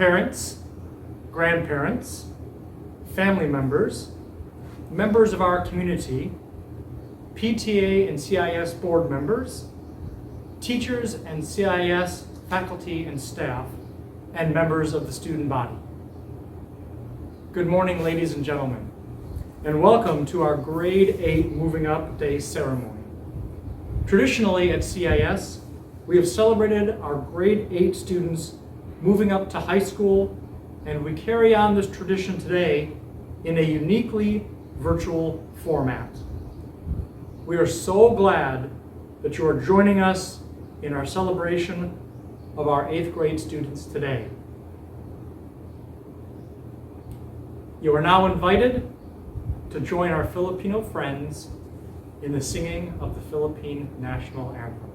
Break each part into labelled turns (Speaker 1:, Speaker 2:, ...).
Speaker 1: parents, grandparents, family members, members of our community, PTA and CIS board members, teachers and CIS faculty and staff, and members of the student body. Good morning, ladies and gentlemen, and welcome to our Grade 8 Moving Up Day ceremony. Traditionally at CIS, we have celebrated our Grade 8 students moving up to high school, and we carry on this tradition today in a uniquely virtual format. We are so glad that you are joining us in our celebration of our 8th grade students today. You are now invited to join our Filipino friends in the singing of the Philippine National Anthem.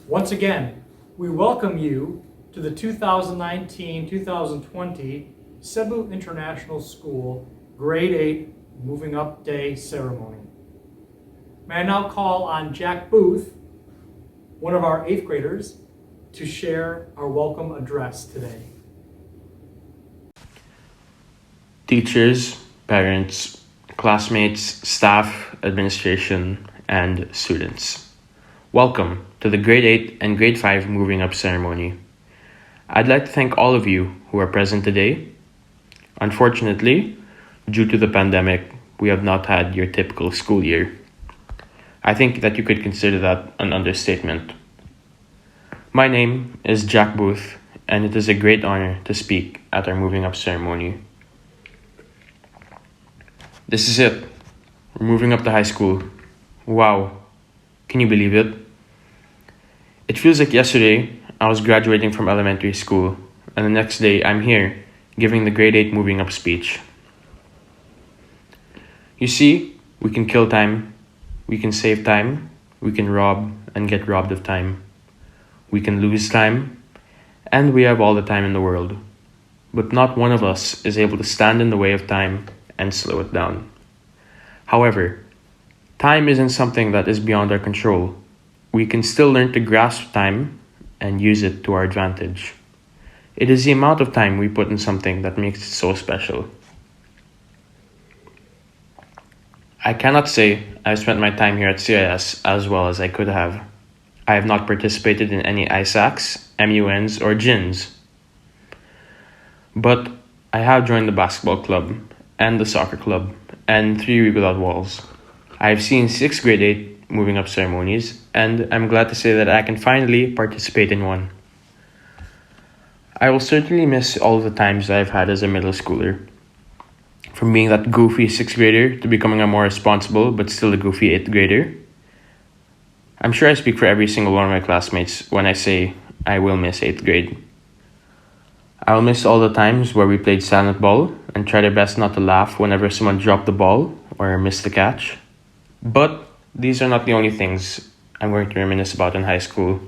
Speaker 1: Once again, we welcome you to the 2019-2020 Cebu International School Grade 8 Moving Up Day ceremony. May I now call on Jack Booth, one of our 8th graders, to share our welcome address today.
Speaker 2: Teachers, parents, classmates, staff, administration, and students. Welcome to the Grade 8 and Grade 5 Moving Up ceremony. I'd like to thank all of you who are present today. Unfortunately, due to the pandemic, we have not had your typical school year. I think that you could consider that an understatement. My name is Jack Booth, and it is a great honor to speak at our Moving Up ceremony. This is it. We're moving up to high school. Wow. Can you believe it? It feels like yesterday I was graduating from elementary school, and the next day I'm here giving the Grade 8 Moving Up speech. You see, we can kill time, we can save time, we can rob and get robbed of time. We can lose time, and we have all the time in the world. But not one of us is able to stand in the way of time and slow it down. However, time isn't something that is beyond our control. We can still learn to grasp time and use it to our advantage. It is the amount of time we put in something that makes it so special. I cannot say I've spent my time here at CIS as well as I could have. I have not participated in any ISACs, MUNs, or GINs. But I have joined the basketball club and the soccer club and 3 Week Without Walls. I have seen 6th grade 8 moving up ceremonies, and I'm glad to say that I can finally participate in one. I will certainly miss all of the times I've had as a middle schooler. From being that goofy 6th grader to becoming a more responsible but still a goofy 8th grader. I'm sure I speak for every single one of my classmates when I say I will miss 8th grade. I will miss all the times where we played silent ball and tried our best not to laugh whenever someone dropped the ball or missed the catch. But these are not the only things I'm going to reminisce about in high school.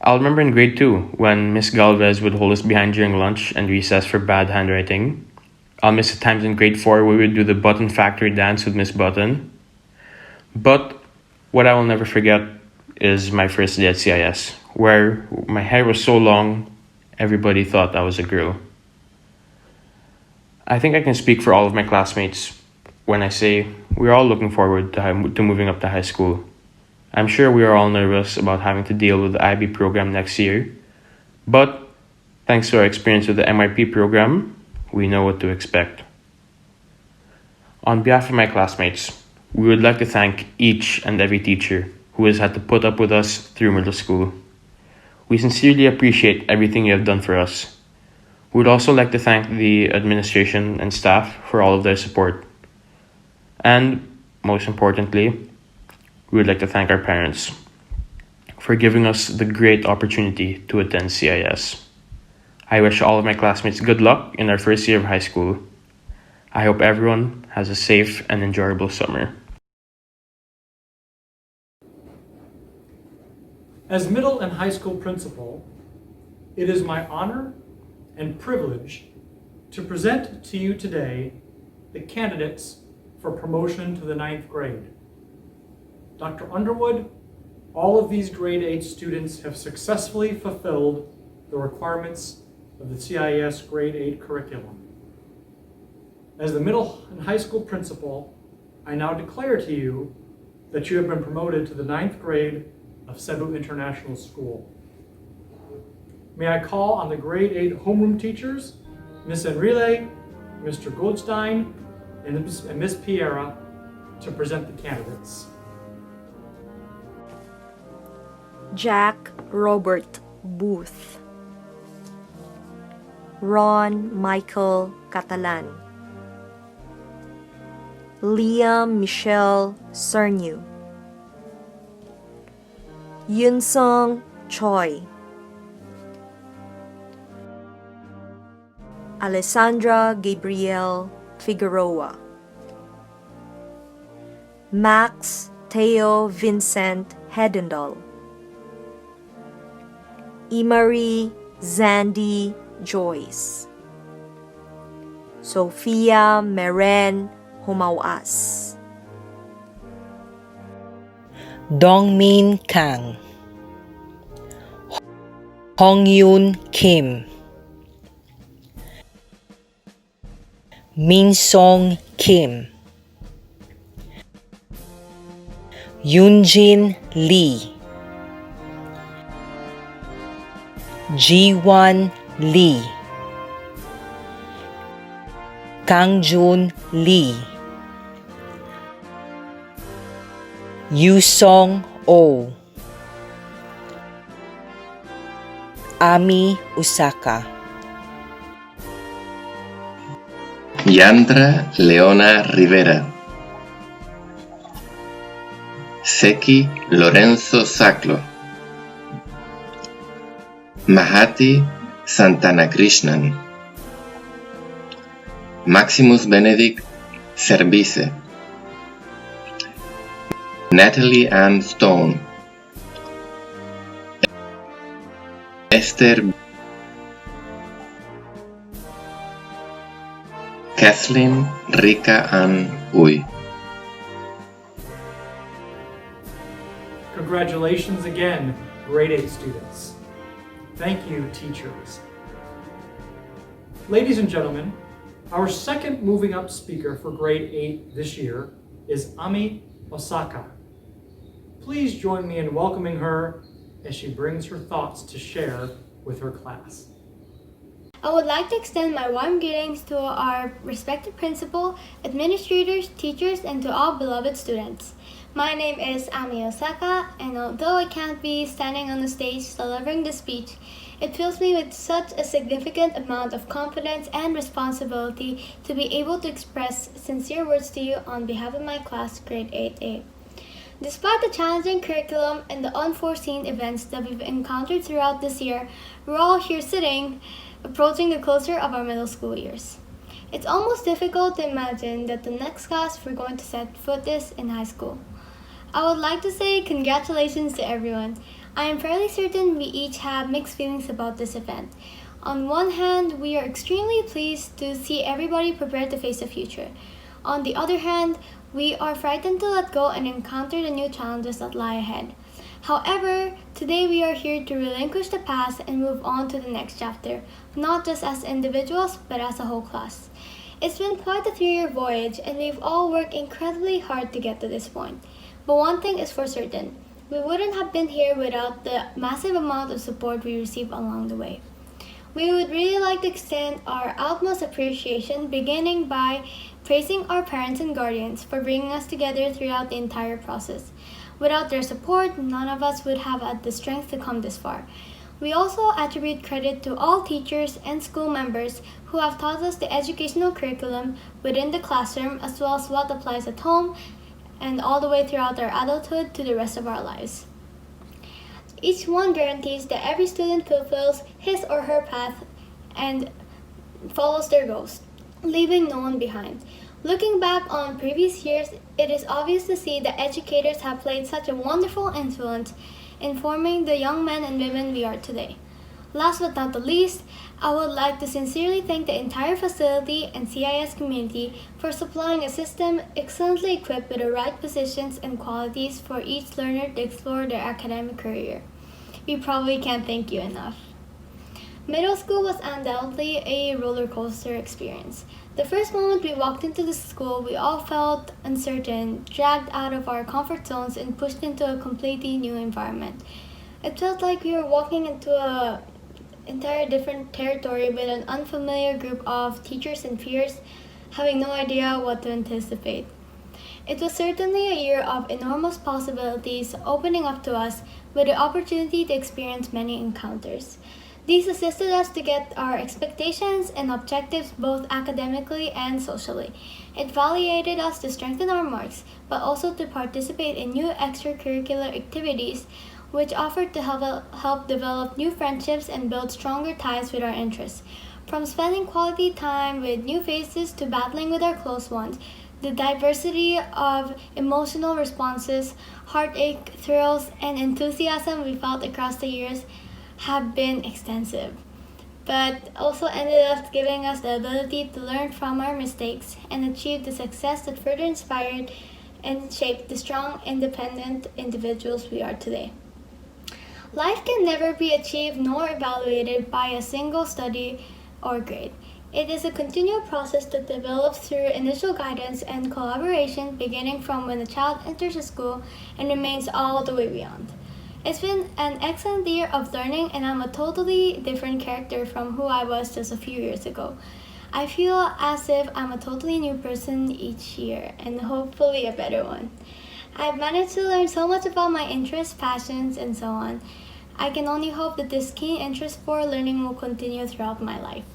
Speaker 2: I'll remember in grade 2 when Miss Galvez would hold us behind during lunch and recess for bad handwriting. I'll miss the times in grade 4 where we would do the Button Factory dance with Miss Button. But what I will never forget is my first day at CIS, where my hair was so long, everybody thought I was a girl. I think I can speak for all of my classmates when I say we're all looking forward to moving up to high school. I'm sure we are all nervous about having to deal with the IB program next year, but thanks to our experience with the MIP program, we know what to expect. On behalf of my classmates, we would like to thank each and every teacher who has had to put up with us through middle school. We sincerely appreciate everything you have done for us. We would also like to thank the administration and staff for all of their support. And most importantly, we would like to thank our parents for giving us the great opportunity to attend CIS. I wish all of my classmates good luck in their first year of high school. I hope everyone has a safe and enjoyable summer.
Speaker 1: As middle and high school principal, it is my honor and privilege to present to you today the candidates for promotion to the 9th grade. Dr. Underwood, all of these grade 8 students have successfully fulfilled the requirements of the CIS grade 8 curriculum. As the middle and high school principal, I now declare to you that you have been promoted to the 9th grade of Cebu International School. May I call on the grade 8 homeroom teachers, Ms. Enrile, Mr. Goldstein, and Ms. Piera, to present the candidates.
Speaker 3: Jack Robert Booth, Ron Michael Catalan, Liam Michelle Cernu, Yunsong Choi, Alessandra Gabrielle Figueroa, Max Theo Vincent Hedendal, Imari Zandy Joyce, Sophia Meren Humawas,
Speaker 4: Dongmin Kang, Hongyun Kim, Minsong Kim, Yoonjin Lee, Jiwon Lee, Kangjun Lee, Yusong Oh, Ami Usaka,
Speaker 5: Yandra Leona Rivera, Seki Lorenzo Saclo, Mahati Santana Krishnan, Maximus Benedict Service, Natalie Ann Stone, Esther Kathleen Rika Ann Uy.
Speaker 1: Congratulations again, grade 8 students. Thank you, teachers. Ladies and gentlemen, our second moving up speaker for grade 8 this year is Ami Osaka. Please join me in welcoming her as she brings her thoughts to share with her class.
Speaker 6: I would like to extend my warm greetings to our respected principal, administrators, teachers, and to all beloved students. My name is Ami Osaka, and although I can't be standing on the stage delivering this speech, it fills me with such a significant amount of confidence and responsibility to be able to express sincere words to you on behalf of my class, grade 8A. Despite the challenging curriculum and the unforeseen events that we've encountered throughout this year, we're all here sitting, approaching the closure of our middle school years. It's almost difficult to imagine that the next class we're going to set foot is in high school. I would like to say congratulations to everyone. I am fairly certain we each have mixed feelings about this event. On one hand, we are extremely pleased to see everybody prepared to face the future. On the other hand, we are frightened to let go and encounter the new challenges that lie ahead. However, today we are here to relinquish the past and move on to the next chapter, not just as individuals, but as a whole class. It's been quite a 3-year voyage, and we've all worked incredibly hard to get to this point. But one thing is for certain, we wouldn't have been here without the massive amount of support we received along the way. We would really like to extend our utmost appreciation, beginning by praising our parents and guardians for bringing us together throughout the entire process. Without their support, none of us would have had the strength to come this far. We also attribute credit to all teachers and school members who have taught us the educational curriculum within the classroom as well as what applies at home and all the way throughout our adulthood to the rest of our lives. Each one guarantees that every student fulfills his or her path and follows their goals, leaving no one behind. Looking back on previous years, it is obvious to see that educators have played such a wonderful influence in forming the young men and women we are today. Last but not the least, I would like to sincerely thank the entire facility and CIS community for supplying a system excellently equipped with the right positions and qualities for each learner to explore their academic career. We probably can't thank you enough. Middle school was undoubtedly a roller coaster experience. The first moment we walked into the school, we all felt uncertain, dragged out of our comfort zones, and pushed into a completely new environment. It felt like we were walking into an entire different territory with an unfamiliar group of teachers and peers, having no idea what to anticipate. It was certainly a year of enormous possibilities opening up to us with the opportunity to experience many encounters. These assisted us to get our expectations and objectives both academically and socially. It validated us to strengthen our marks, but also to participate in new extracurricular activities which offered to help develop new friendships and build stronger ties with our interests. From spending quality time with new faces to battling with our close ones, the diversity of emotional responses, heartache, thrills, and enthusiasm we felt across the years have been extensive, but also ended up giving us the ability to learn from our mistakes and achieve the success that further inspired and shaped the strong, independent individuals we are today. Life can never be achieved nor evaluated by a single study or grade. It is a continual process that develops through initial guidance and collaboration beginning from when a child enters a school and remains all the way beyond. It's been an excellent year of learning, and I'm a totally different character from who I was just a few years ago. I feel as if I'm a totally new person each year, and hopefully a better one. I've managed to learn so much about my interests, passions, and so on. I can only hope that this keen interest for learning will continue throughout my life.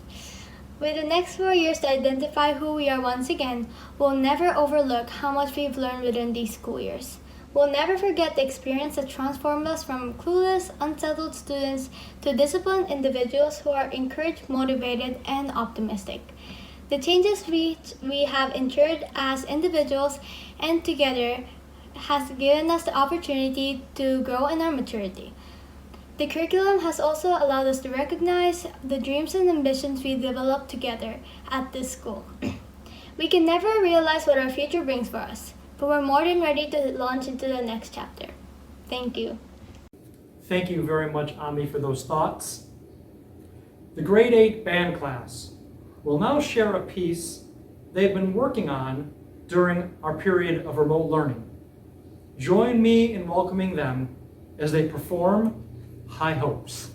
Speaker 6: With the next 4 years to identify who we are once again, we'll never overlook how much we've learned within these school years. We'll never forget the experience that transformed us from clueless, unsettled students to disciplined individuals who are encouraged, motivated, and optimistic. The changes we have endured as individuals and together has given us the opportunity to grow in our maturity. The curriculum has also allowed us to recognize the dreams and ambitions we developed together at this school. We can never realize what our future brings for us, but we're more than ready to launch into the next chapter. Thank you.
Speaker 1: Thank you very much, Ami, for those thoughts. The grade 8 band class will now share a piece they've been working on during our period of remote learning. Join me in welcoming them as they perform High Hopes.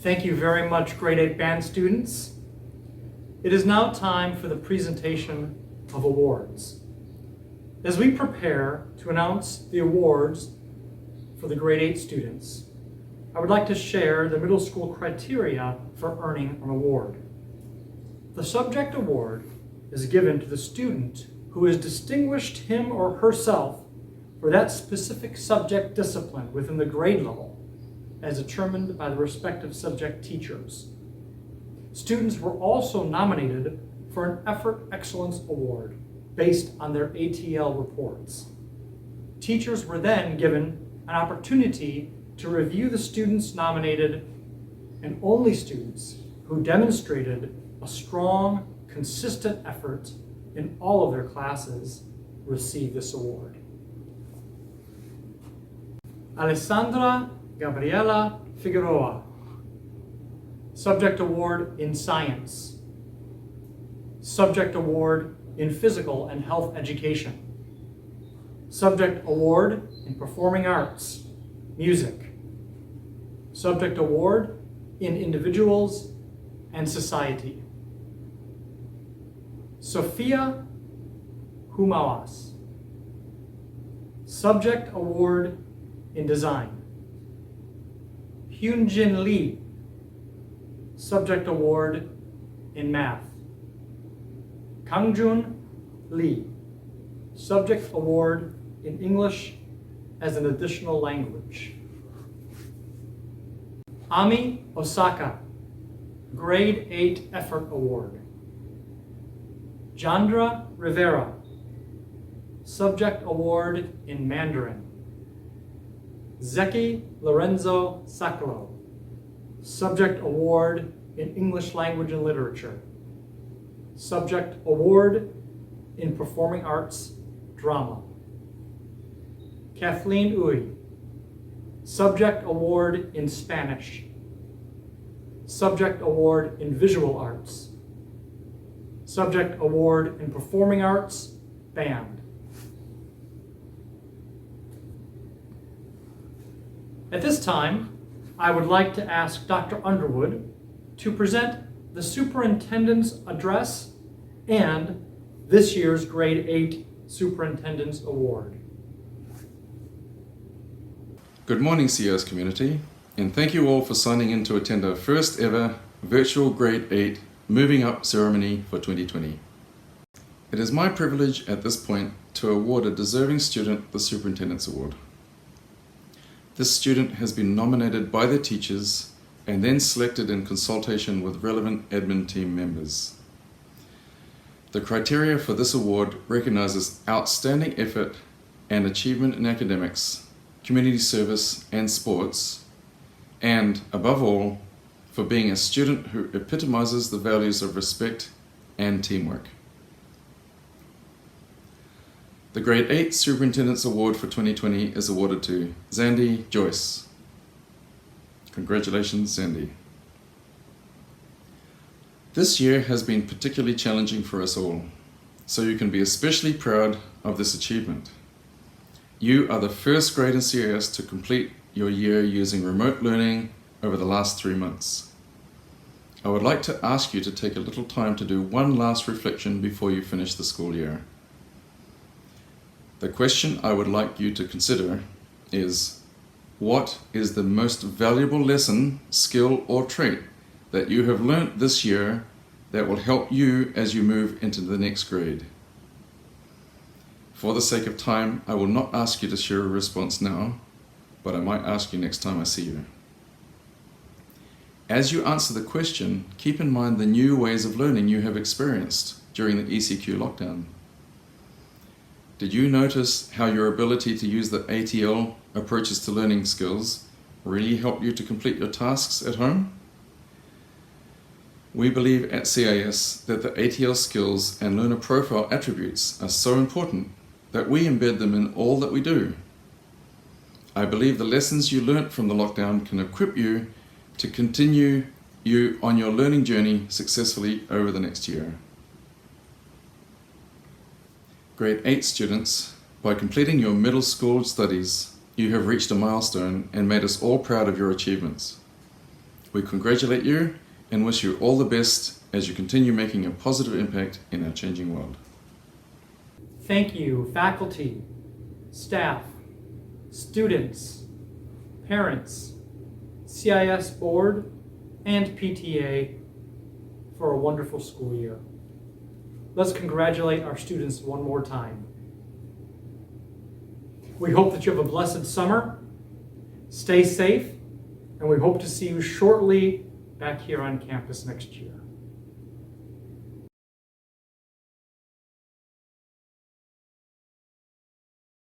Speaker 1: Thank you very much, grade 8 band students. It is now time for the presentation of awards. As we prepare to announce the awards for the grade 8 students, I would like to share the middle school criteria for earning an award. The subject award is given to the student who has distinguished him or herself for that specific subject discipline within the grade level, as determined by the respective subject teachers. Students were also nominated for an Effort Excellence Award based on their ATL reports. Teachers were then given an opportunity to review the students nominated, and only students who demonstrated a strong, consistent effort in all of their classes receive this award. Alessandra Gabriela Figueroa, Subject Award in Science. Subject Award in Physical and Health Education. Subject Award in Performing Arts, Music. Subject Award in Individuals and Society. Sofia Humauas, Subject Award in Design. Hyunjin Lee, Subject Award in Math. Kangjun Lee, Subject Award in English as an Additional Language. Ami Osaka, Grade 8 Effort Award. Jandra Rivera, Subject Award in Mandarin. Zeki Lorenzo Saclo, Subject Award in English Language and Literature. Subject Award in Performing Arts, Drama. Kathleen Uy, Subject Award in Spanish. Subject Award in Visual Arts. Subject Award in Performing Arts, Band. At this time, I would like to ask Dr. Underwood to present the Superintendent's Address and this year's Grade 8 Superintendent's Award.
Speaker 7: Good morning, CEOs community, and thank you all for signing in to attend our first ever virtual Grade 8 Moving Up ceremony for 2020. It is my privilege at this point to award a deserving student the Superintendent's Award. This student has been nominated by their teachers and then selected in consultation with relevant admin team members. The criteria for this award recognizes outstanding effort and achievement in academics, community service and sports, and above all, for being a student who epitomizes the values of respect and teamwork. The Grade 8 Superintendent's Award for 2020 is awarded to Zandy Joyce. Congratulations, Zandy. This year has been particularly challenging for us all, so you can be especially proud of this achievement. You are the first grade in CIS to complete your year using remote learning over the last 3 months. I would like to ask you to take a little time to do one last reflection before you finish the school year. The question I would like you to consider is, what is the most valuable lesson, skill, or trait that you have learnt this year that will help you as you move into the next grade? For the sake of time, I will not ask you to share a response now, but I might ask you next time I see you. As you answer the question, keep in mind the new ways of learning you have experienced during the ECQ lockdown. Did you notice how your ability to use the ATL approaches to learning skills really helped you to complete your tasks at home? We believe at CIS that the ATL skills and learner profile attributes are so important that we embed them in all that we do. I believe the lessons you learnt from the lockdown can equip you to continue you on your learning journey successfully over the next year. Grade 8 students, by completing your middle school studies, you have reached a milestone and made us all proud of your achievements. We congratulate you and wish you all the best as you continue making a positive impact in our changing world.
Speaker 1: Thank you, faculty, staff, students, parents, CIS board, and PTA for a wonderful school year. Let's congratulate our students one more time. We hope that you have a blessed summer. Stay safe, and we hope to see you shortly back here on campus next year.